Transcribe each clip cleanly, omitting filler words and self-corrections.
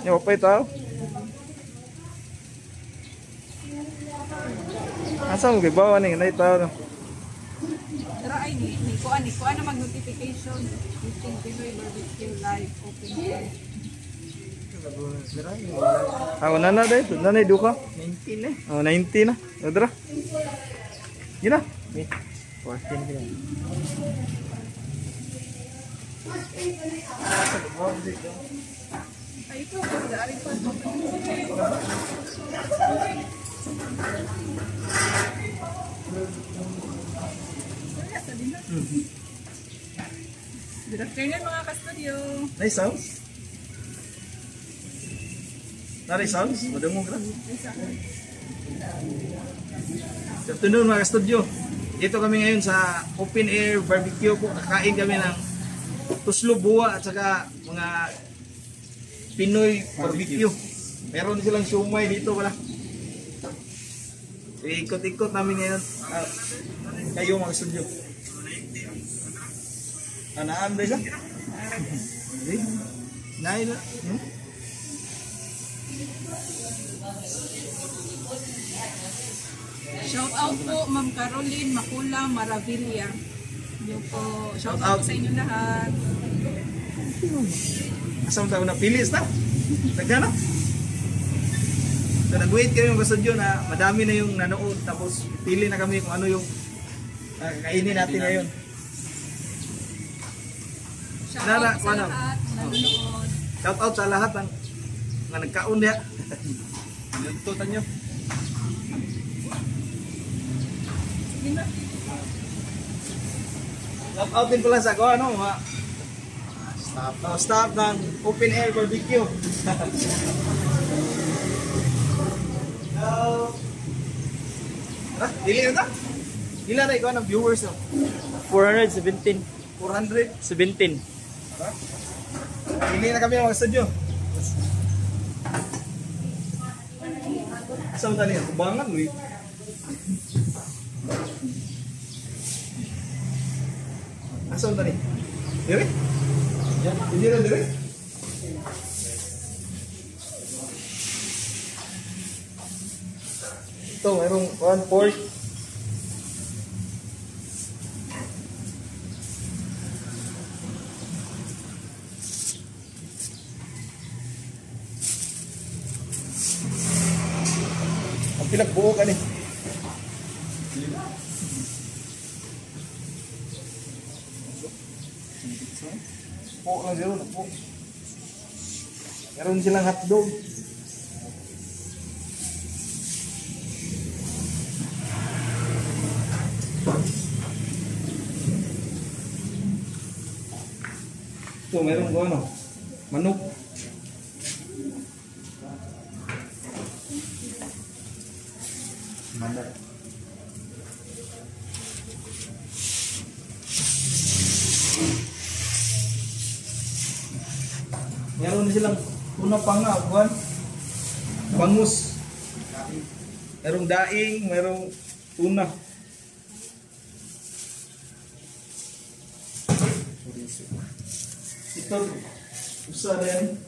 Nyawa pa ito. Asa mo gibawa ning na ito? Tara ay ni kuan na mag-notification. Meeting Pinoy Barbecue Live open air. Wala na dahil. Nanay duka. 19 eh. 90 na. Udra. Gina. 14 kaya. Ay ito ko dari pa. Good afternoon mga ka-studio. Nice sounds. Nice sounds. Madungog na. Good afternoon mga studio. Dito kami ngayon sa open air barbecue po. Kakain kami ng tuslo buwa at saka mga Pinoy barbecue. Meron silang siumay dito wala. Ikot-ikot namin ngayon. Kayo mga studio. Anaan ba siya? Nain na. Shout out po Ma'am Caroline Makulang Maravilla. Yo po. Shout out sa inyo lahat. Asam tayo na pilis na. Nagkano? So nag-wait kami mga studio na madami na yung nanood tapos pili na kami kung ano yung kainin natin ngayon. Shout Nara, out sa ano? lahat nanonood. Shout out sa lahat ng nga nagkaon niya. Tututan nyo. Shout out din pala sa ko ano mga staff ng open air barbecue. Dili na ta? Ilan na ikaw ng viewers no? 417. 400? 17. Dili na kami mga studio. Saan tali? Kubangan mo eh. Saan tali? Dire? Hindi na dire? Ito, mayroong 1/4. Ang pinagbuo ka ni. Po lang zero na po. Meron silang hotdog. Ito, meron ko ano, manok. Manok. Meron din silang tuna panga, buwan. Bangus. Merong daing, merong tuna. Ito, usa rin.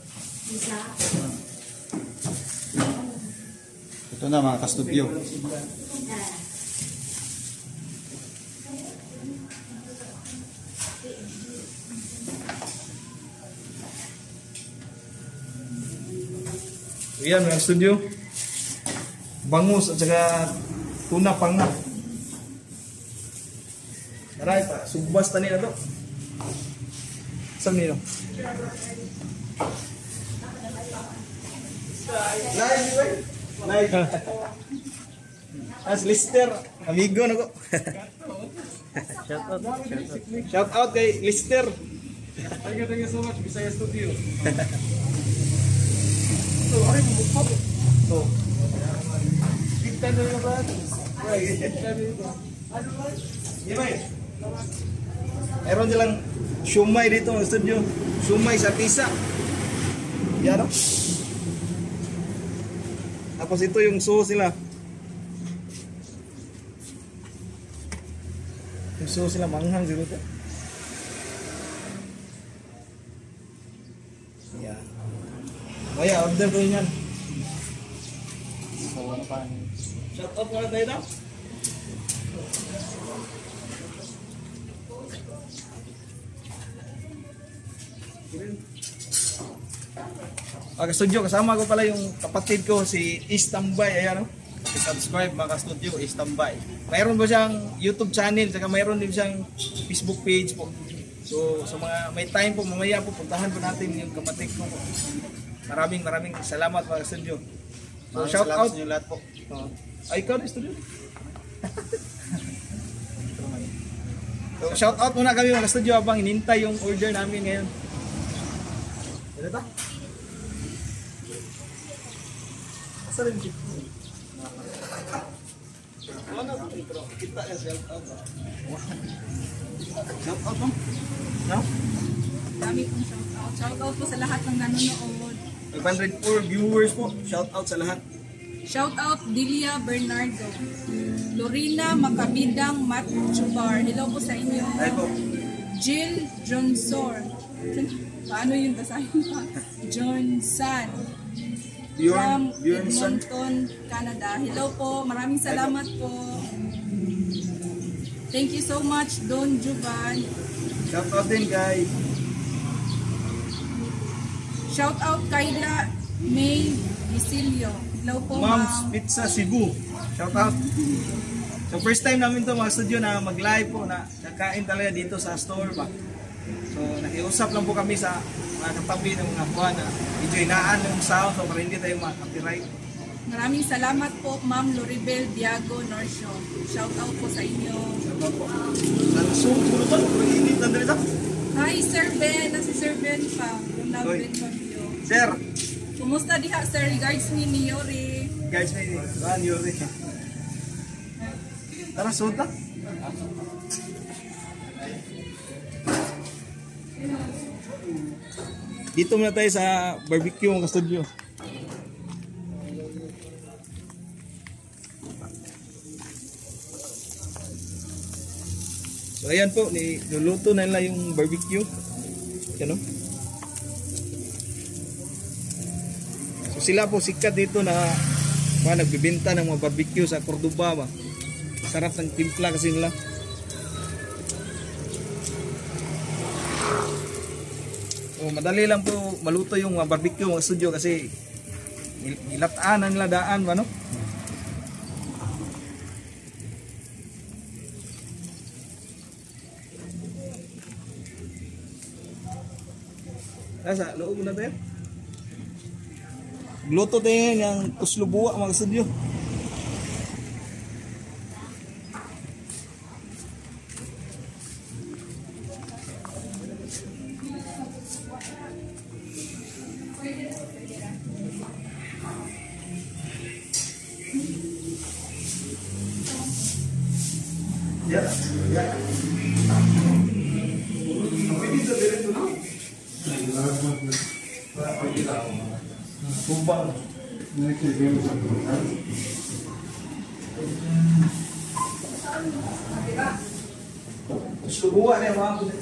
Ito na mga kastudyo. Ayan mga studio. Bangus at saka tuna panga. Aray pa, sugbas tani na to. Saan nyo? Live, live. As Lister, amigo na ko. Shout out. Shout out kay Lister. Thank you so much, Bisaya Studio. So, ay mo po. So, Kita na yung ba? Yemay. Meron silang shumay dito ng studio. Shumay sa pisa. Yan o. Tapos ito yung sauce nila. Yung sauce nila manghang dito. Yan. Kaya order ko yan. So, ano pa? Shout out muna tayo daw. Studio, kasama ko pala yung kapatid ko si Istambay, ayan o. Subscribe mga studio, Istambay. Mayroon ba siyang YouTube channel, saka mayroon din siyang Facebook page po. So sa mga may time po, mamaya po puntahan po natin yung kapatid ko po. Maraming salamat mga studio. So shout out sa inyo lahat po. Ay, ikaw na studio. So shout out muna kami mga studio habang hinintay yung order namin ngayon. Ano ba? Asa rin chip? Ano ito? Kita ka shout out. Shout out mo? No? Dami pong shout out. Shout out po sa lahat ng nanonood. 504 viewers po. Shout out sa lahat. Shout out Delia Bernardo. Lorena Macabidang Matchubar. Hello po sa inyo. Ay po. Jill Jonsor. Paano yung basahin pa? Johnson. From Bjornson. Edmonton, Canada. Hello po. Maraming salamat po. Thank you so much, Don Juban. Shout out din guys. Shout out Kayla May Isilio. Hello po, Mom's ma'am. Pizza Cebu. Shout out. So first time namin to mga studio na mag-live po na nakain talaga dito sa store ba. So nakiusap lang po kami sa mga katabi ng mga kuha na medyo inaan yung sound so para hindi tayo ma-copyright. Maraming salamat po, Ma'am Loribel Diago Norcio. Shout out po sa inyo. Shout out po. Nalusong, siguro ba? Pag-init na dito. Hi, Sir Ben. Si Sir Ben pa. From Love Hoy. Ben Fabio. Sir, Kumusta diha, Sir? Regards ni Yori. guys na ini. Saan yun rin? Tara, suot na. Dito muna tayo sa barbecue mga studio. So ayan po, niluluto na nila yung barbecue. Yan o. So sila po sikat dito na nagbibenta ng mga barbecue sa Cordoba ba. Sarap ng timpla kasi nila. So madali lang po maluto yung mga barbecue mga studio kasi nilataan na nila daan ba no? Nasa loob na tayo. Gluto tayo ng tuslubuwa mga studio. Ya, ya. Kumbang. Subukan ya mga kulit.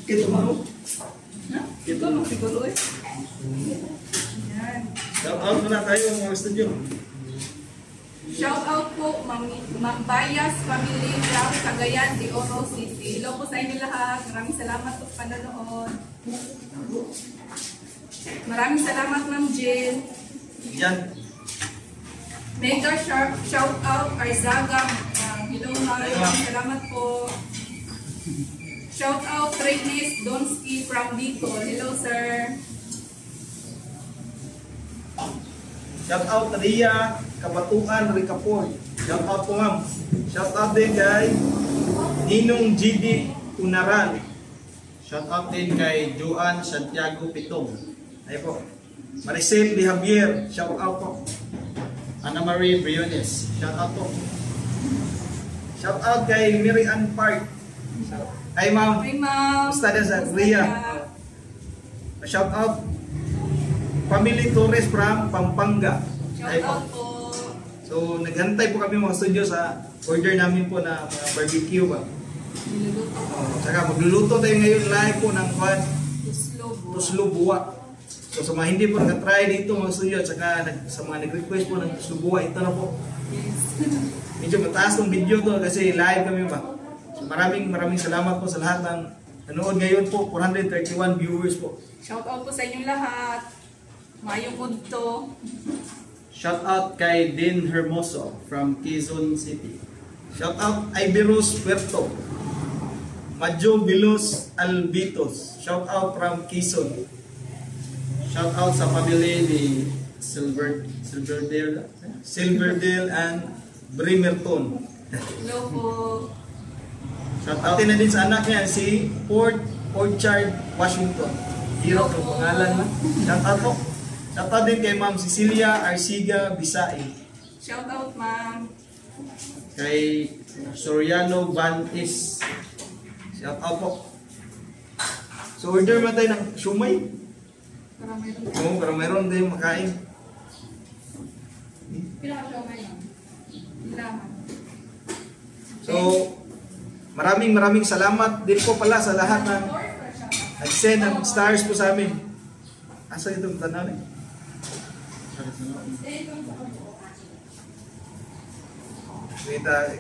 Kita mau? Ito, magsiguro eh. Yan. Shout out muna tayo mga studio. Shout out po, Ma'am Bayas Family from Cagayan de Oro City. Hello po sa inyo lahat. Maraming salamat po sa panonood. Maraming salamat, Ma'am Jill. Yan. Mega shout out kay Zaga. Hello, ma'am. Maraming salamat po. Shout out Reynes Donski from Bicol. Hello, sir. Shout out Ria Kabatuan Ricapor. Shout out po ma'am. Shout out din kay Ninong GD Unaran. Shout out din kay Joan Santiago Pitong. Ay po. Maricel de Javier. Shout out po. Ana Marie Briones. Shout out po. Shout out kay Mary Ann Park. Ay ma'am. Hi, ma'am. Basta din sa Ria. Shout out Family Torres from Pampanga. Shout Ay po. out po. So naghantay po kami mga studio sa order namin po na mga barbecue ba. Niluluto po. Tsaka magluluto tayo ngayon live po ng kwan, Tuslo. tuslo buwa. So sa mga hindi po naka-try dito mga studio at saka sa mga nag-request po ng tuslo buwa, ito na po. Yes. Medyo mataas tong video to kasi live kami ba. So maraming salamat po sa lahat ng nanood ngayon po, 431 viewers po. Shout out po sa inyong lahat. Mayong udto. Shout out kay Dean Hermoso from Quezon City. Shout out Iberos Puerto. Madjo Bilos Albitos. Shout out from Quezon. Shout out sa pamilya ni Silverdale and Bremerton. Hello po. Shout out na din sa anak niya si Orchard Washington. Hirap ng pangalan na. Shout out po. Shout out din kay Ma'am Cecilia Arsiga Bisai. Shout out, ma'am. kay Soriano Bantis. Shout out po. So order mo tayo ng shumay. Para meron. Oo, para mayroon din makain. Pinaka-show ngayon. Ilaman. So maraming salamat din po pala sa lahat ng nag-send ng stars po sa amin. Asa itong tanaw eh?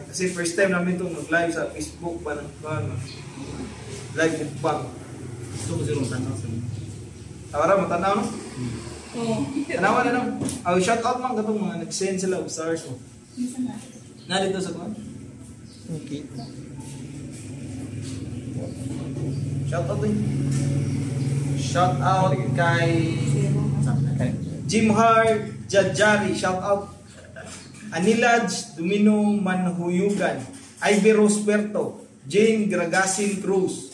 Kasi first time namin itong mag-live sa Facebook pa ng live mukbang. Gusto ko silang tanaw sa mga. Tawara, matanaw no? Oo. Tanawan na no? Oh, shout out man katong mga nag-send sila of stars mo. Minsan na. Na dito sa kwan? Okay. Shout out din. Shout out kay Okay. Jimhar Jajari. Shout out Anilaj Domino Manhuyugan, Iberos Puerto, Jane Gragasin Cruz.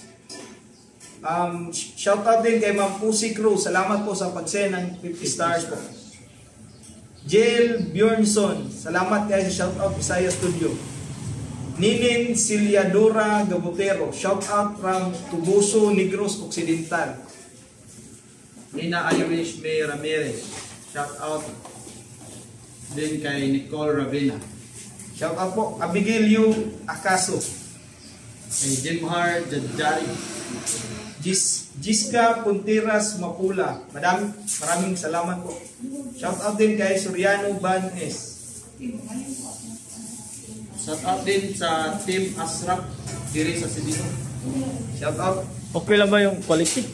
Shout out din kay Ma'am Pusi Cruz. Salamat po sa pag-send ng 50 stars po. Jail Bjornson. Salamat kayo sa shout out Bisaya Studio. Ninin Siliadora Gabotero. Shout out from Tubuso, Negros Occidental. Nina Irish May Ramirez. Shout out din kay Nicole Ravina. Shout out po Abigail Acaso. Kay Jimhar Jadjari. Jiska Puntiras Mapula. Maraming salamat po. Shout out din kay Soriano Banes. Shout out din sa Team Asrap diri sa Sibino. Shout out. Okay lang ba yung quality?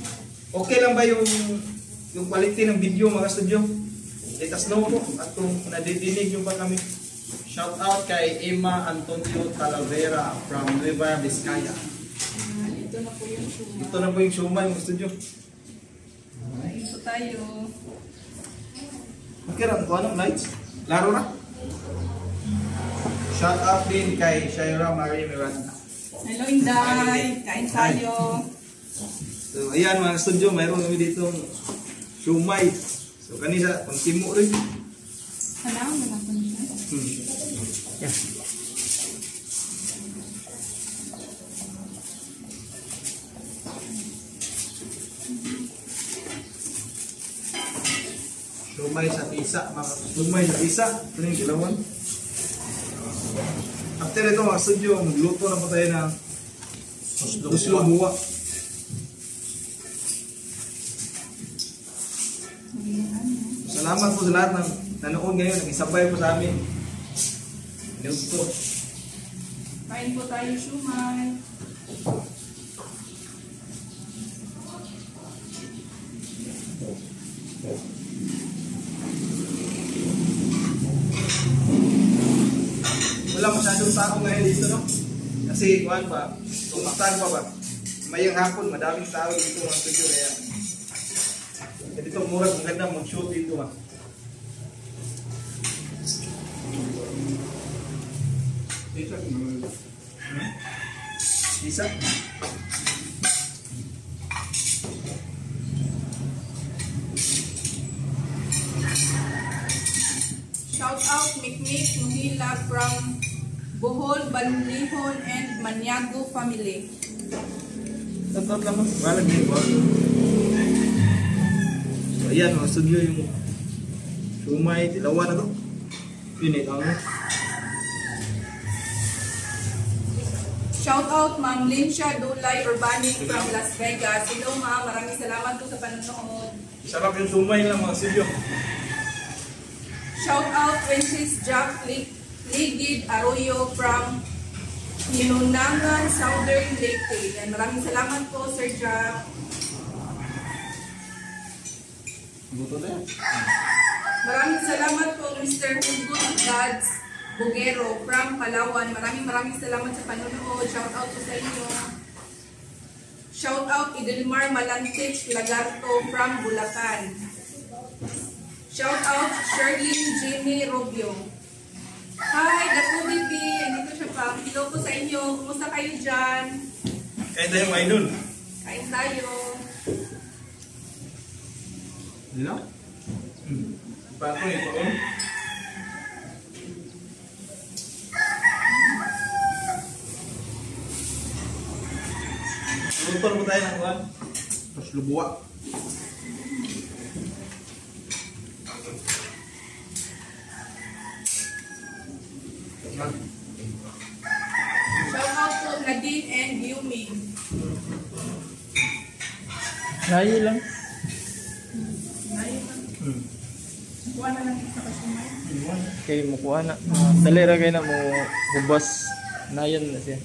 Okay lang ba yung quality ng video mga studio? Let us know po at kung nadidinig nyo pa kami. Shout out kay Emma Antonio Talavera from Nueva Vizcaya. Ito na po yung show. Ito na po yung showman mga studio. Ito tayo. Okay lang po anong lights? Laro na. Shout out din kay Shaira Marie Miranda. Hello, Inday. Kain tayo. So ayan mga studio, mayroon kami dito shumay. So kanina pang timo rin. Hanaan mo na po niya. Yeah. Shumay sa tisa, mga shumay sa tisa. Ito yung gilawan. After ito mga studio, magluto na po tayo ng tuslo buwa. Salamat po sa lahat ng nanood ngayon, nag-isabay po sa amin. Minuto. Kain po tayo shumay. Wala masyadong tao ngayon dito, no? Kasi, kuhan pa, tumakan pa ba? Mayang hapon, madaming tao dito mga studio kaya. Kaya dito, murag maganda mag-shoot dito, ha? Dito, isa. Shout out Mikmik Muhila from Bohol, Banlihon, and Maniago family. Tatap lang mo. Walang dito, ha? So, ayan, mga studio yung shumay, tilawan na to. Pinit, ano? Shout out Ma'am Lincia Dulay Urbanic from Las Vegas. Hello ma'am, maraming salamat po sa panonood. Sarap yung sumay ng mga studio. Shout out Princess Jack Ligid Arroyo from Hinunangan, Southern Leyte. Yan, maraming salamat po Sir Jack. Buto na yan. Maraming salamat po Mr. Hugot Gads Bugero from Palawan. Maraming salamat sa panonood. Shout out po sa inyo. Shout out Idelmar Malantich Lagarto from Bulacan. Shout out Shirley Jimmy Robio. Hi, Dato Bibi. Andito siya pa. Hello po sa inyo. Kumusta kayo dyan? Kahit na yung idol. Kain tayo. Dino? Paano ito? Luto mo tayo ng kuwan. Tapos lubuwa. Shout out po Nadine and Yumi. Layo lang. Kuha na lang sa kasumay. Kay mukuha na. Dalira kayo na mo hubas. Nayan na siya.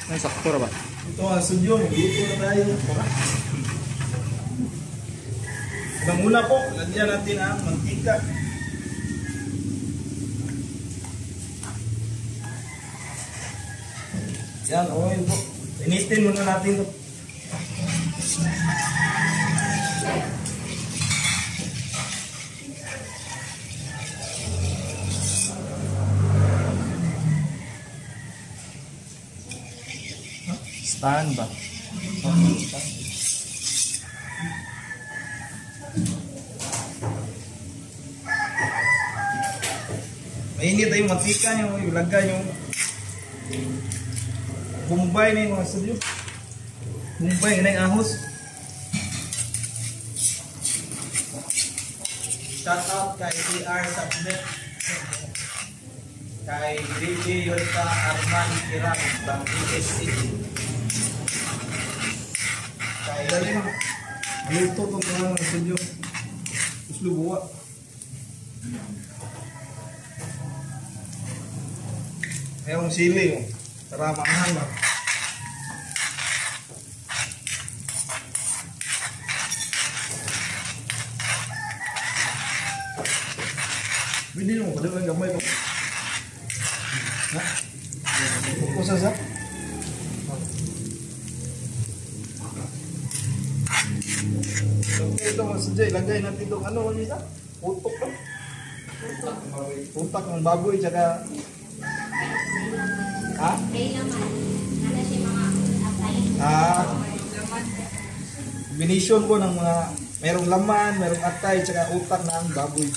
Ang sakto ra ba? Ito ang studio. Magluto na tayo. Una po, lagyan natin ang mantika. Yan, oil po. Initin muna natin ito. Stand ba? Mainit ay yung mantika nyo, ilagay yung Bombay na yung mga studio. Bombay na yung ahos. Shout out kay PR Subnet. Kay DJ Yorita Arman Kirang from PSC. Kaya dali mo. Luto itong mga studio. Tapos lubuwa. Kaya yung sili mo. Tara maanghang ba? Bili mo, padala ng gamay ko. Ha? Kusa sa? Okay, ito mga sadya, ilagay natin itong ano, ano isa? Utok lang. Utak ng baboy, tsaka... Ha? May laman. Ano siya mga atay. Combination ko ng mga merong laman, merong atay, tsaka utak ng baboy.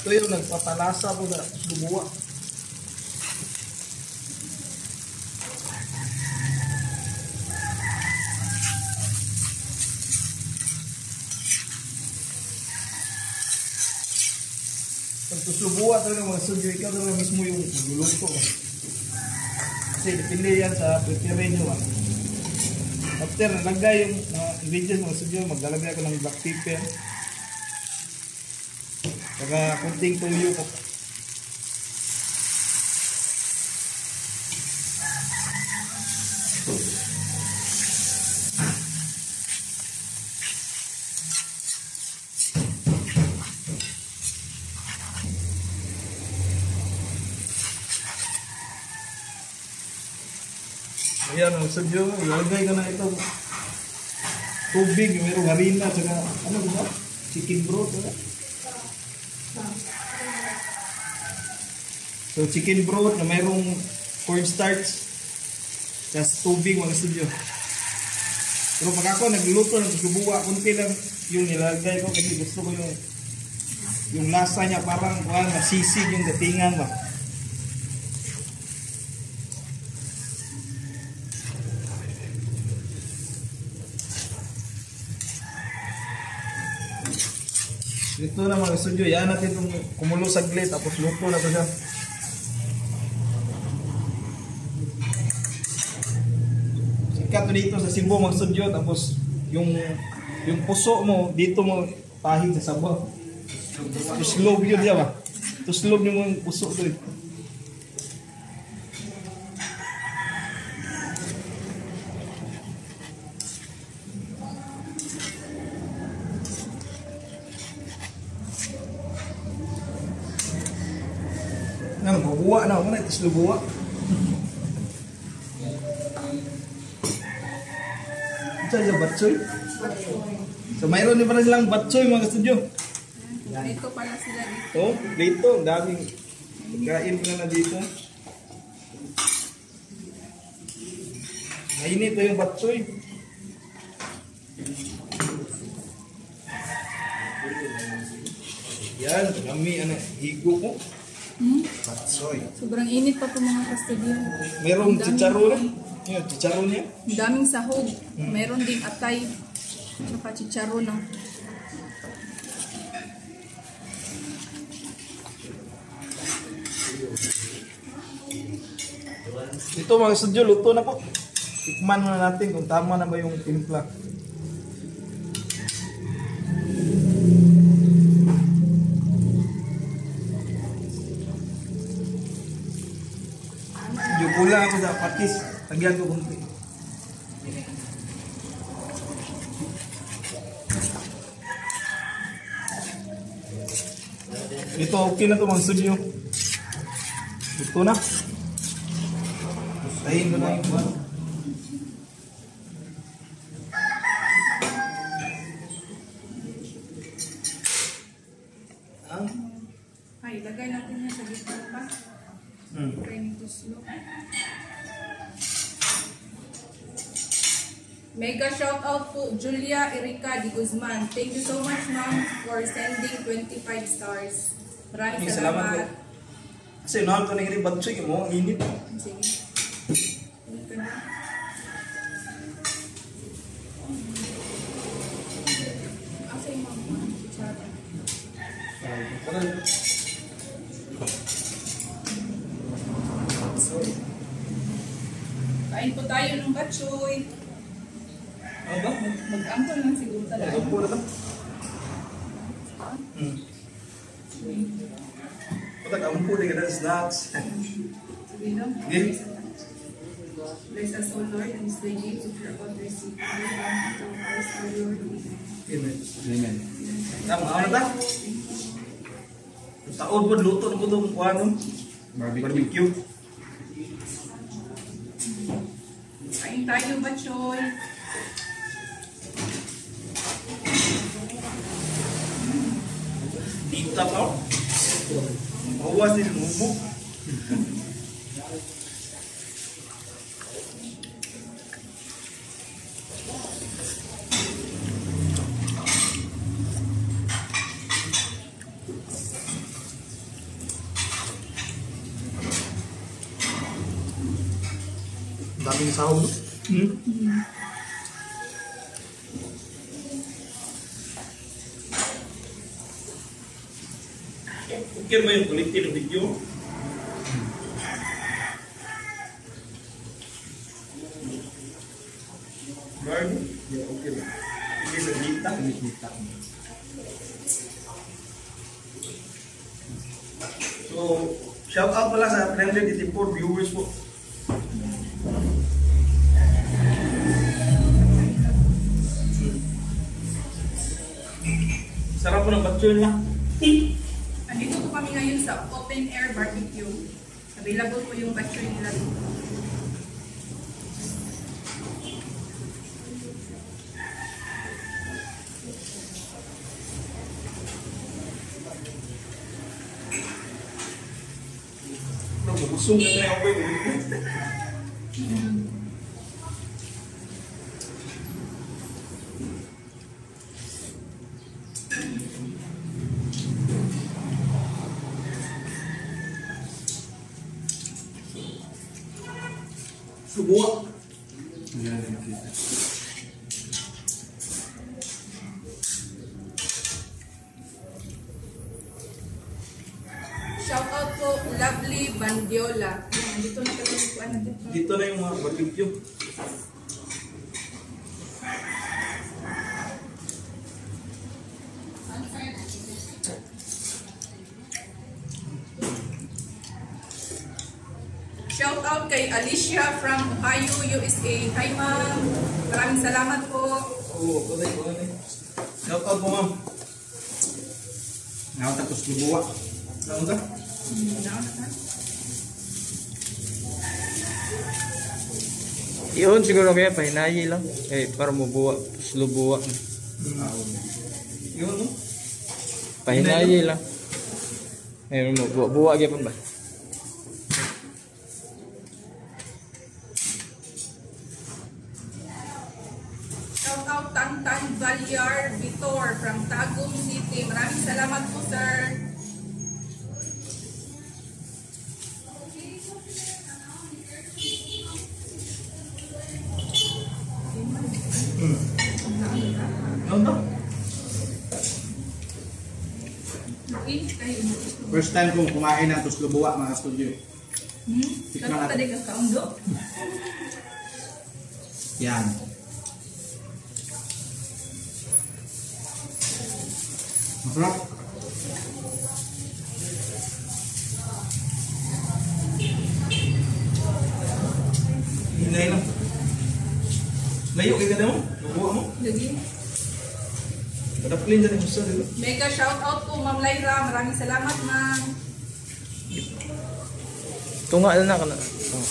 Ito yung nagpapalasa po sa lubuwa. Pag lubuwa talaga mga studio, ikaw talaga mismo yung magluluto. Kasi depende yan sa prepare nyo. After nalagay yung mga ingredients mga studio, maglalagay ako ng black pepper. Saka kunting tuyo ko. Ayan ang studio, ilalagay ko na ito. Tubig, mayroong harina, saka ano ba? Chicken broth. So chicken broth na mayroong cornstarch, tas tubig mga studio. Pero pag ako nagluto ng lubuwa, kunti lang yung nilalagay ko kasi gusto ko yung lasa niya parang masisig yung datingan ba. Ito na mga studio, yan natin itong kumulo saglit tapos luto na to siya. Sikat to dito sa Cebu mga studio tapos yung puso mo dito mo pahig sa sabaw. Tuslog yun diya ba? Tuslog yung puso to eh. Ano, buwa na ako na, itis buwa. Ito yung batsoy. So mayroon din pala silang batsoy mga studio. Dito pala sila dito. Oh, dito, ang daming pagkain na dito. Mainit pa yung batsoy. Yan, kami, higo ko. Batsoy. Sobrang init pa po mga kastudyo. Merong chicharon. Yan, chicharon niya. Ang daming sahog. Meron ding atay. Tsaka chicharon na. Ito mga studio, luto na po. Tikman muna natin kung tama na ba yung timpla. Medyo kulang ako sa patis. Tagyan ko kunti. Ito okay na to mga studio. Ito na. Pusahin ko na yung buwan. Ay, lagay natin yan sa gitna pa. Try to slow. Mega shout out po Julia Erika Di Guzman. Thank you so much ma'am for sending 25 stars. Maraming salamat. Kasi unahan ko na yung batsoy mo, ang init. Sige. Init ka na. Asa yung mama? Kutsara. Kain po tayo ng batsoy. Ano ba? Mag-ampon lang siguro talaga. Ito po na ba? Pagkakampo na ka na snacks. Sige lang. Okay. Bless us, O Lord, and this day gives of your own receipt. Amen. To Christ our Lord. Amen. Amen. Tama, ano na? Taon po, luto na po itong kuhanon. Barbecue. Kain tayo, batchoy. Tita pa. Mawas din bubuk. Daming sahog. Okay ba yung quality ng video? Bird? Yeah, okay ba? Hindi sa dita. So, shout out pala sa 384 viewers po. Sarap po ng batsoy na. Andito po kami ngayon sa open air barbecue. Available po yung batchoy nila dito. Busog na tayo ako eh. Subuak. po, Lovely Bandiola. Ayan, dito na kayo kuan natin. Dito na yung mga barbecue. Shout out kay Alicia from Ohio, USA. Hi ma'am. Maraming salamat po. Oo, kulay. Shout out po, ma'am. Nakatapos lubuwa. Ano ka? Iyon siguro kaya pahinayi lang. Para mabuwa, slubuwa. Yun, no? Pahinayi lang. Buwa kaya pa ba? Shout out Tantan Valyar Vitor from Tagum City. Maraming salamat po sir. Ano to? First time kong kumain ng tuslubuwa, mga studio. Tikman Kano natin. tadi ka kaundo? Yan. Masarap. Hinay lang. Layo kayo ka mo? Lubuwa mo? Lagi. Padaplin dyan yung gusto, di ba? Mega shout out po Ma'am Lyra. Maraming salamat ma'am. Tunga na ka na. Oh.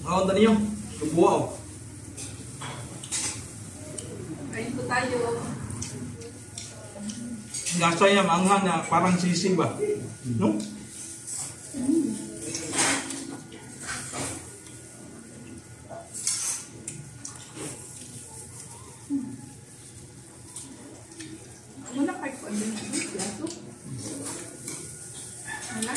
Ako tadi yung lubuwa oh. Ayun po tayo. Lasa niya maanghang na parang sisig ba? No? Wala kayo po din ito. Plato. Wala.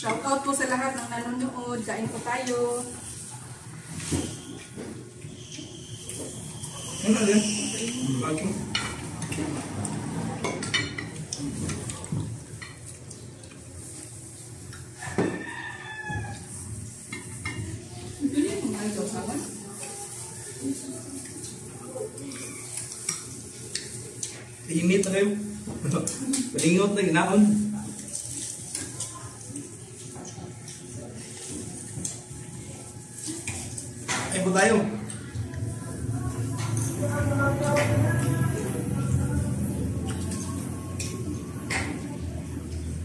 Shout out po sa lahat ng nanonood. Kain po tayo. Ano din? Bakit? Ito niya yung mga ito, saban. Init na kayo. Palingot na ginaon. Ay po tayo.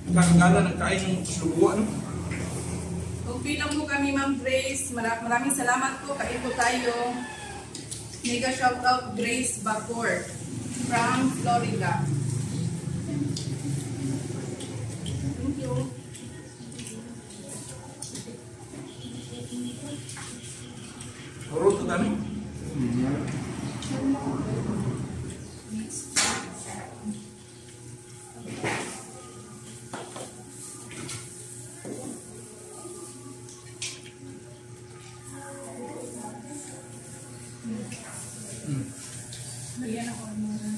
Kakagala ng kain ng lubuwa, no? Okay lang po kami, Ma'am Grace. Maraming salamat po. Kain po tayo. Mega shout out Grace Bacor from Florida. Thank you. Urot ko dami. Lagyan ako ng mga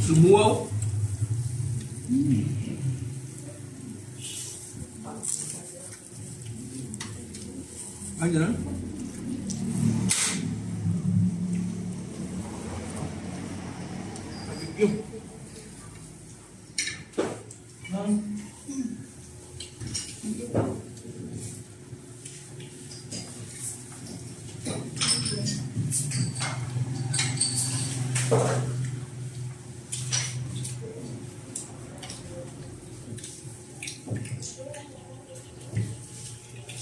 Lubuwa. Ay, ganun. Barbecue.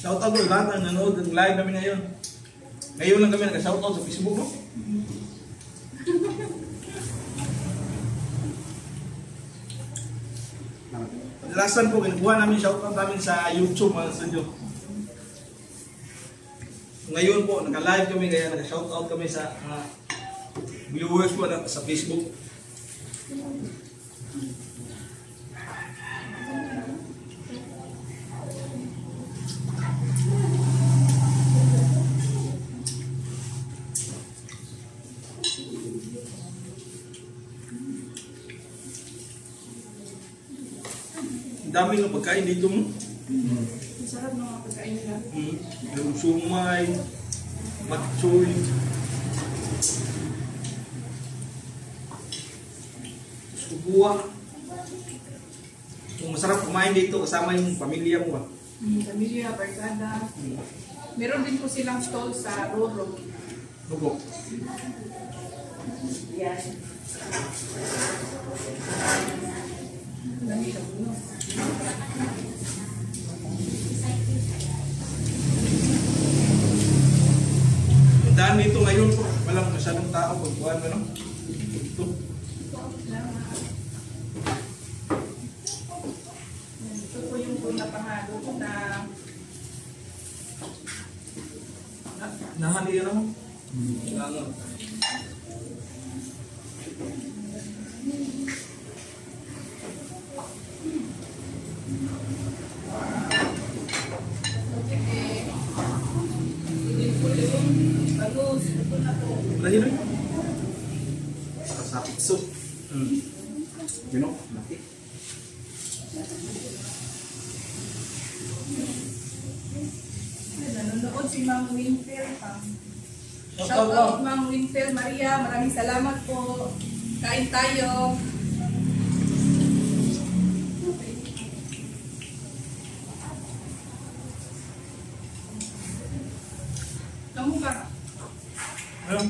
Shout out ko lahat ng nanood ng live namin ngayon. Ngayon lang kami nag-shout out sa Facebook, no? Kadalasan po, kinukuha namin shout out namin sa YouTube, mga studio. Ngayon po, naka-live kami, kaya nag-shout out kami sa mga viewers po sa Facebook. Ang dami ng pagkain dito mo. Masarap ng mga pagkain nila. Yung sumay, matchoy. Subuwa. Kung masarap kumain dito kasama yung pamilya mo. Pamilya, barkada. Meron din po silang stall sa Roro. Opo. Yan. Dami siya puno. Ang daan dito ngayon po. Walang masyadong tao pag buwan mo, no? Ito. Ito po yung pinapangalo na Nahali yan mo. Lahir rin. Sakit soup. You know, laki. nanonood si Ma'am Winter. Shout out Ma'am Winter Maria. Maraming salamat po. Kain tayo. Kamu ka? Ano?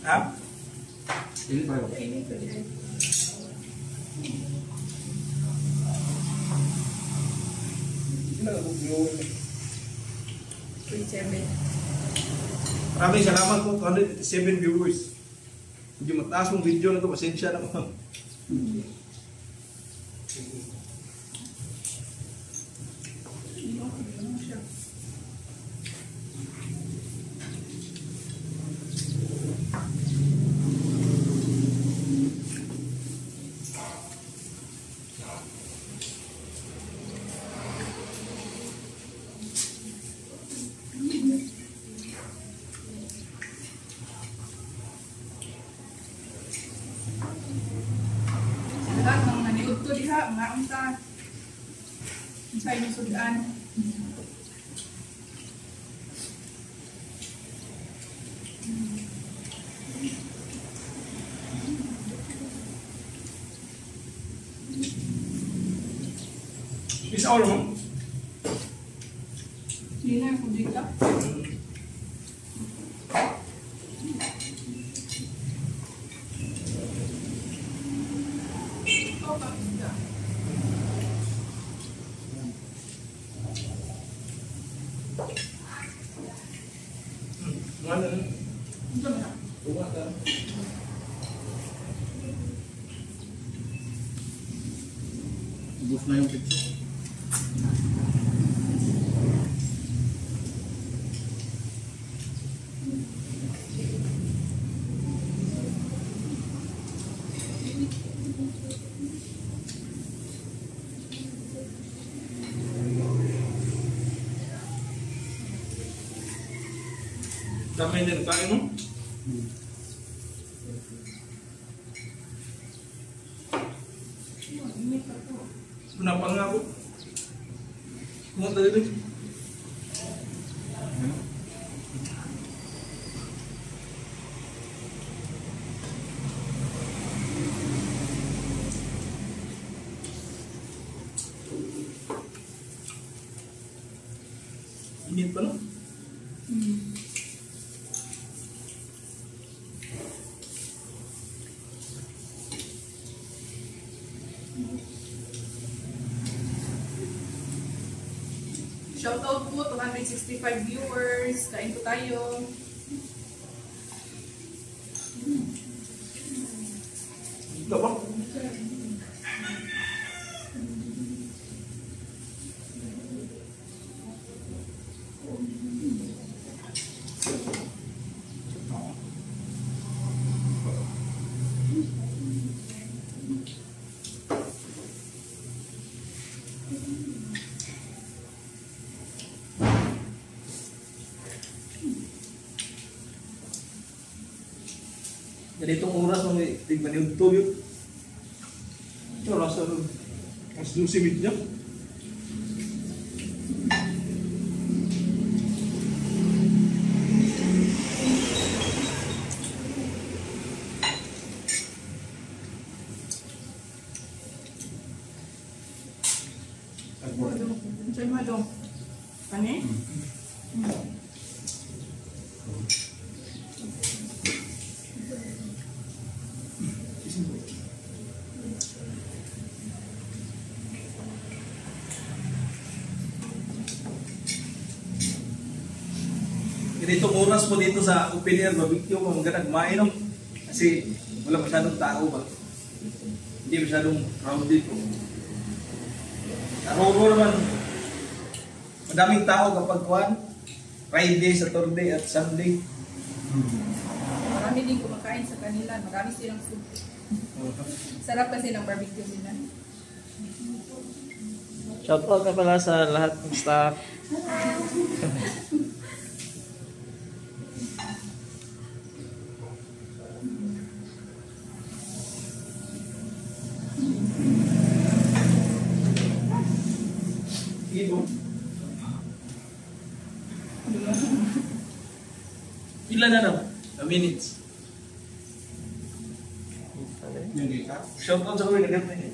Ha? Ini pa yun. Ini ko din. Maraming salamat po, 287 viewers. Medyo mataas mong video na ito, pasensya na mo. Lahat ng naniod to diha, mga unta. Sa inyong sudan. Isa all mo? Hindi na yung dito. Mana? Buka ka. Ubus na yung pizza. Dami din kain mo? Kenapa enggak bu? Mau tadi itu? Init pa no? Shoutout po, 265 viewers. Kain po tayo. Ito ba? Ganitong oras mo may tigman yung tuyo. Ito, rasa rin. Mas doon simit niya. Diyan mo dong. Pane? Ganitong oras po dito sa open air barbecue kung magandang mainom. Kasi wala masyadong tao ba? Hindi masyadong crowded po. Naroro naman, madaming tao kapag kuhan, Friday, Saturday at Sunday. Marami din kumakain sa kanila. Marami silang soup. Sarap kasi ng barbecue nila. Shoutout na pala sa lahat ng staff. Ito. Ilan na daw? A minutes. Shout out sa kawin na ganda niya.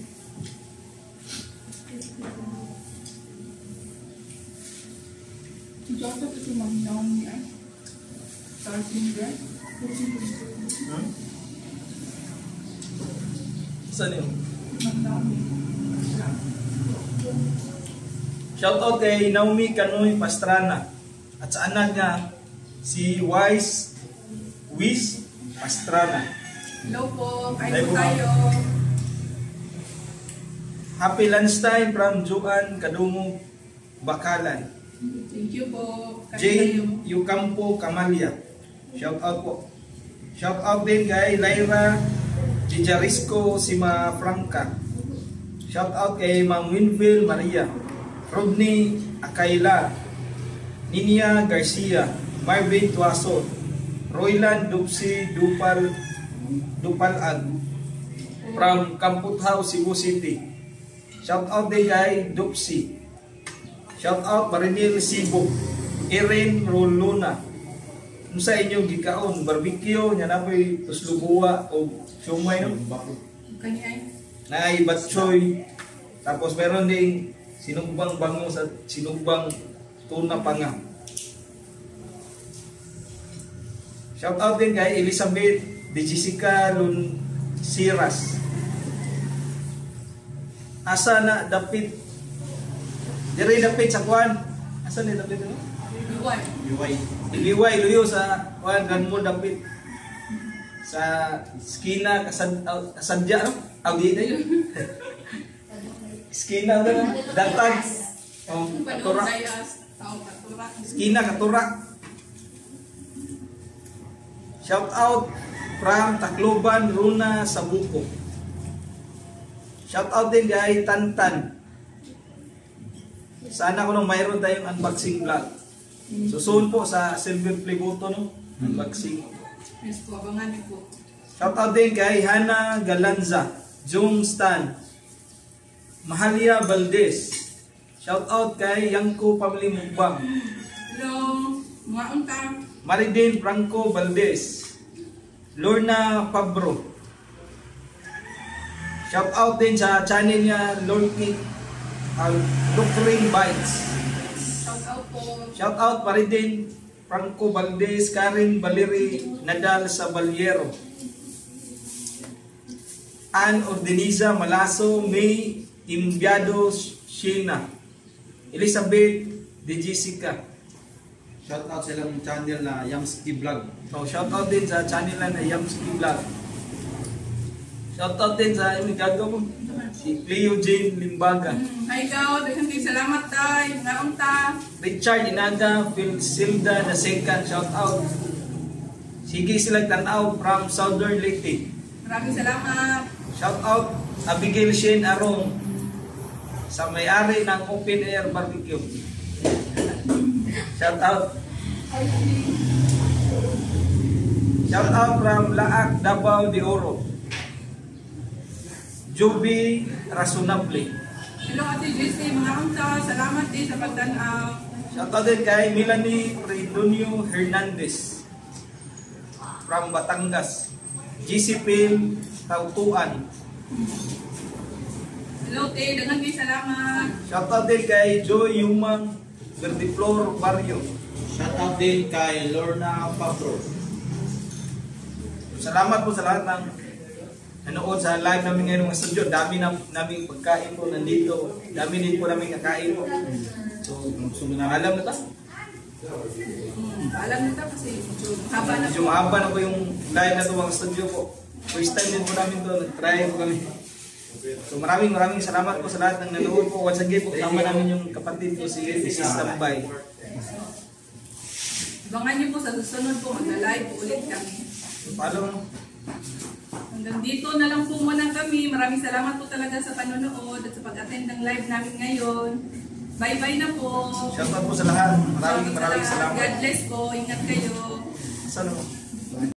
Shoutout kasi mag-naon niya. Starting bread. Saan yun? Mag-naon niya. Shout out kay Naomi Canoy Pastrana at sa anak niya si Wiz Pastrana. Hello po. Kain Hello po po, tayo. Happy lunchtime from Juan Kadungo, Bakalan. Thank you po. Kain Jane tayo. Yucampo Camalia. Shout out po. Shout out din kay Lyra Gijarisco Sima Franca. Shout out kay Ma'am Winville Maria. Rodney Akayla, Ninia Garcia, Marvin Tuaso, Royland Dupsi Dupalag from Kamputhaw, Cebu City. Shout out din kay Dupsi. Shout out Marinil Sibo, Erin Roluna. Kung sa inyong gikaon, barbecue, nya na po'y tuslubuwa o sumay no? Kanya Na batchoy. Tapos meron ding sinugbang bango sa sinugbang tuna panga. Shout out din kay Elizabeth de Jessica Siras. Asa na dapit? Diri dapit sa kwan. Asa ni dapit no? Iwan. Liway luyo sa kwan ganmo dapit. Sa skina kasadya no? Audi tayo. Skina na datag. Oh, Panahon katura. kaya tao katura. Skina katura. Shout out from Tacloban, Runa, Sabuco. Shout out din kay Tantan. Sana ko nung mayroon tayong unboxing vlog. So soon po sa Silver Play Button no? Unboxing. Yes po, abangan niyo po. Shout out din kay Hana Galanza, Jung Stan, Mahalia Valdez. Shout out kay Yanko Family Mukbang, Hello, mga unta. Maridin Franco Valdez, Lorna Pabro. Shout out din sa channel niya Lorky Lucring Bites. Shout Shout out po. Shout out pa rin din Franco Valdez, Karen Valeri Nadal Sabaliero, Ann Ordeniza Malaso, May Imbiado Sheena, Elizabeth De Jessica. Shout out sa ilang channel na Yamski Vlog. So, shout out din sa channel na Yamski Vlog. Shout out din sa yung gagawa mo, si Cleo Jane Limbaga. Hi ikaw, daghang kay salamat tayo. Naong ta. Richard Inaga, Philsilda na second, shout out. Sige silang tanaw from Southern Leyte. Maraming salamat. Shout out Abigail Shane Arong sa may-ari ng Open Air Barbecue. Shout out. Shout out from Laak, Davao de Oro. Joby Rasunable. Hello Ate Jessie, mga unta. Salamat din sa pagtanaw. Shout out din kay Melanie Redonio Hernandez from Batangas. GC Pil Tautuan. Hello Te, daghang kay salamat. Shout out din kay Joy Yumang Verdiflor Barrio. Shout out din kay Lorna Pabro. Salamat po sa lahat ng nanood sa live namin ngayon ng studio. Dami naming pagkain po nandito. Dami din po namin kakain po. So, alam na ta? Alam nito kasi medyo haba na Medyo po. mahaba na po yung live na ito mga studio po. First time din po namin ito. Nag-try po kami. So maraming salamat po sa lahat ng nanood po. Once again po, tama namin yung kapatid ko si Mrs. Tambay. Abangan niyo po sa susunod po, magla-live po ulit kami. So, paano? Hanggang dito na lang po muna kami. Maraming salamat po talaga sa panonood at sa pag-attend ng live namin ngayon. Bye-bye na po. Shout out po sa lahat. Shout out Maraming sa lahat. salamat. God bless po. Ingat kayo. Saan mo?